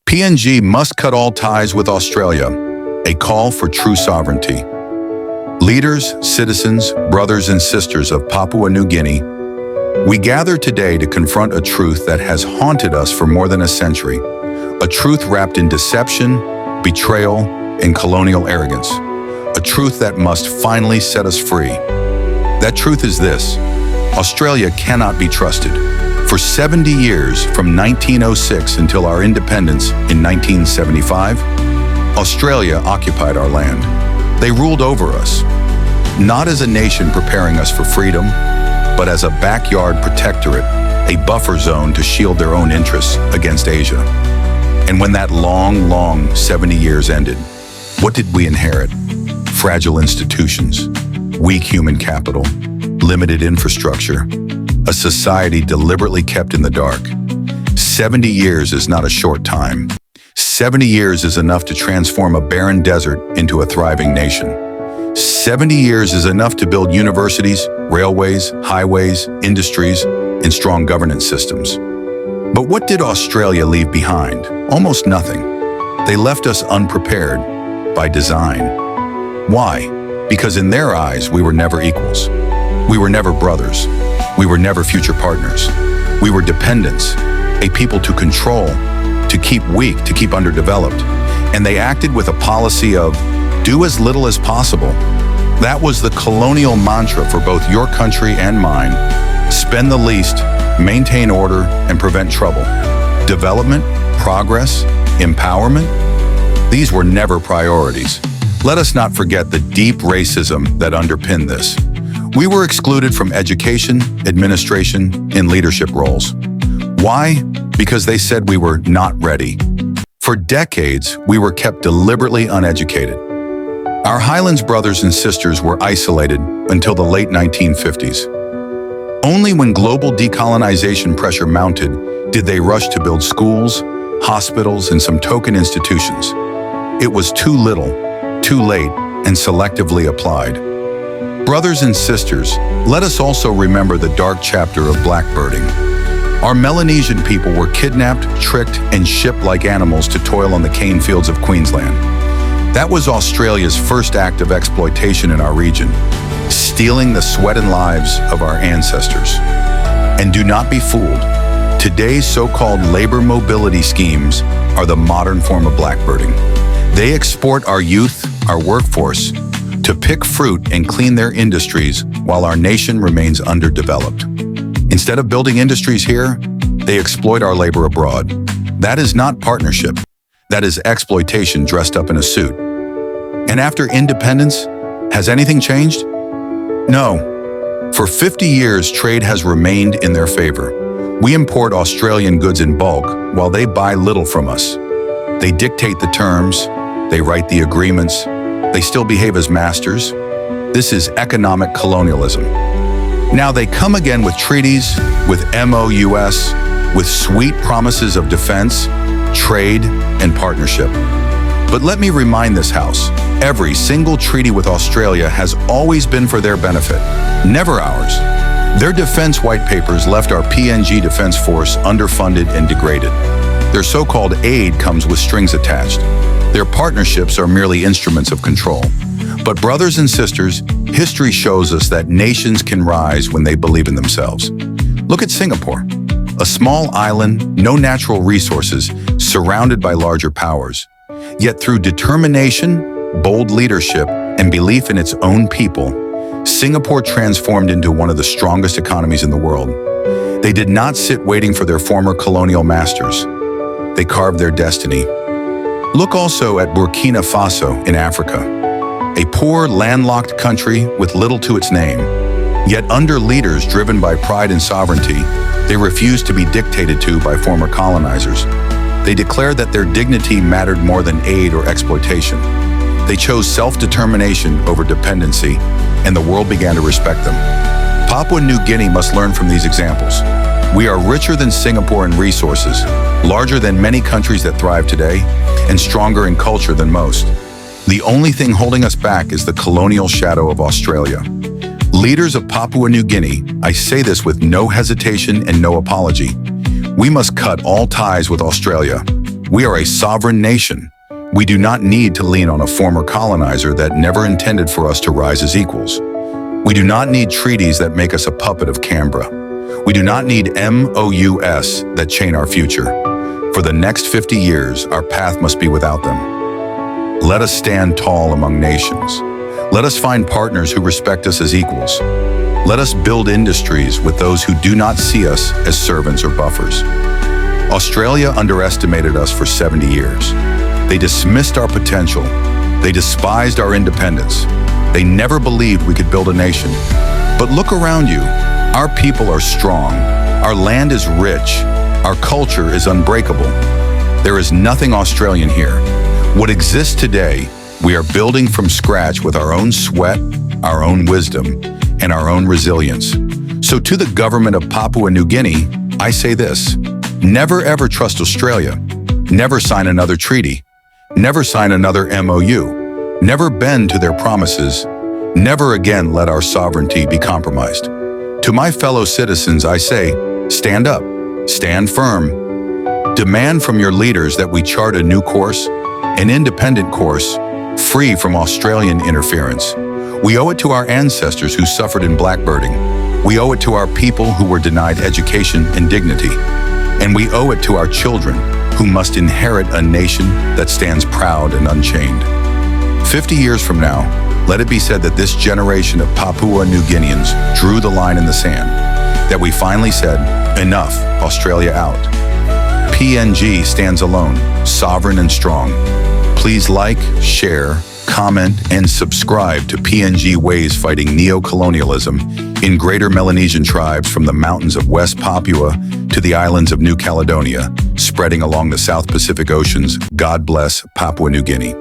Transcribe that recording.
PNG must cut all ties with Australia, a call for true sovereignty. Leaders, citizens, brothers and sisters of Papua New Guinea, we gather today to confront a truth that has haunted us for more than a century, a truth wrapped in deception, betrayal, and colonial arrogance, a truth that must finally set us free. That truth is this: Australia cannot be trusted. For 70 years, from 1906 until our independence in 1975, Australia occupied our land. They ruled over us, not as a nation preparing us for freedom, but as a backyard protectorate, a buffer zone to shield their own interests against Asia. And when that long 70 years ended, what did we inherit? Fragile institutions, weak human capital, limited infrastructure, a society deliberately kept in the dark. 70 years is not a short time. 70 years is enough to transform a barren desert into a thriving nation. 70 years is enough to build universities, railways, highways, industries, and strong governance systems. But what did Australia leave behind? Almost nothing. They left us unprepared, by design. Why? Because in their eyes, we were never equals. We were never brothers. We were never future partners. We were dependents, a people to control, to keep weak, to keep underdeveloped. And they acted with a policy of do as little as possible. That was the colonial mantra for both your country and mine. Spend the least, maintain order, and prevent trouble. Development, progress, empowerment, these were never priorities. Let us not forget the deep racism that underpinned this. We were excluded from education, administration, and leadership roles. Why? Because they said we were not ready. For decades, we were kept deliberately uneducated. Our Highlands brothers and sisters were isolated until the late 1950s. Only when global decolonization pressure mounted did they rush to build schools, hospitals, and some token institutions. It was too little, too late, and selectively applied. Brothers and sisters, let us also remember the dark chapter of blackbirding. Our Melanesian people were kidnapped, tricked, and shipped like animals to toil on the cane fields of Queensland. That was Australia's first act of exploitation in our region, stealing the sweat and lives of our ancestors. And do not be fooled. Today's so-called labor mobility schemes are the modern form of blackbirding. They export our youth, our workforce, to pick fruit and clean their industries while our nation remains underdeveloped. Instead of building industries here, they exploit our labor abroad. That is not partnership. That is exploitation dressed up in a suit. And after independence, has anything changed? No. For 50 years, trade has remained in their favor. We import Australian goods in bulk while they buy little from us. They dictate the terms, they write the agreements, they still behave as masters. This is economic colonialism. Now they come again with treaties, with MOUs, with sweet promises of defense, trade, and partnership. But let me remind this House, every single treaty with Australia has always been for their benefit, never ours. Their defense white papers left our PNG Defense Force underfunded and degraded. Their so-called aid comes with strings attached. Their partnerships are merely instruments of control. But brothers and sisters, history shows us that nations can rise when they believe in themselves. Look at Singapore, a small island, no natural resources, surrounded by larger powers. Yet through determination, bold leadership, and belief in its own people, Singapore transformed into one of the strongest economies in the world. They did not sit waiting for their former colonial masters. They carved their destiny. Look also at Burkina Faso in Africa, a poor, landlocked country with little to its name. Yet under leaders driven by pride and sovereignty, they refused to be dictated to by former colonizers. They declared that their dignity mattered more than aid or exploitation. They chose self-determination over dependency, and the world began to respect them. Papua New Guinea must learn from these examples. We are richer than Singapore in resources, larger than many countries that thrive today, and stronger in culture than most. The only thing holding us back is the colonial shadow of Australia. Leaders of Papua New Guinea, I say this with no hesitation and no apology. We must cut all ties with Australia. We are a sovereign nation. We do not need to lean on a former colonizer that never intended for us to rise as equals. We do not need treaties that make us a puppet of Canberra. We do not need MOUs that chain our future. For the next 50 years, our path must be without them. Let us stand tall among nations. Let us find partners who respect us as equals. Let us build industries with those who do not see us as servants or buffers. Australia underestimated us for 70 years. They dismissed our potential. They despised our independence. They never believed we could build a nation. But look around you. Our people are strong. Our land is rich. Our culture is unbreakable. There is nothing Australian here. What exists today, we are building from scratch with our own sweat, our own wisdom, and our own resilience. So to the government of Papua New Guinea, I say this: never ever trust Australia. Never sign another treaty. Never sign another MOU. Never bend to their promises. Never again let our sovereignty be compromised. To my fellow citizens, I say, stand up, stand firm. Demand from your leaders that we chart a new course, an independent course, free from Australian interference. We owe it to our ancestors who suffered in blackbirding. We owe it to our people who were denied education and dignity. And we owe it to our children who must inherit a nation that stands proud and unchained. 50 years from now, let it be said that this generation of Papua New Guineans drew the line in the sand, that we finally said, enough, Australia out. PNG stands alone, sovereign and strong. Please like, share, comment, and subscribe to PNG Ways Fighting Neo-Colonialism in Greater Melanesian tribes from the mountains of West Papua to the islands of New Caledonia, spreading along the South Pacific Oceans. God bless Papua New Guinea.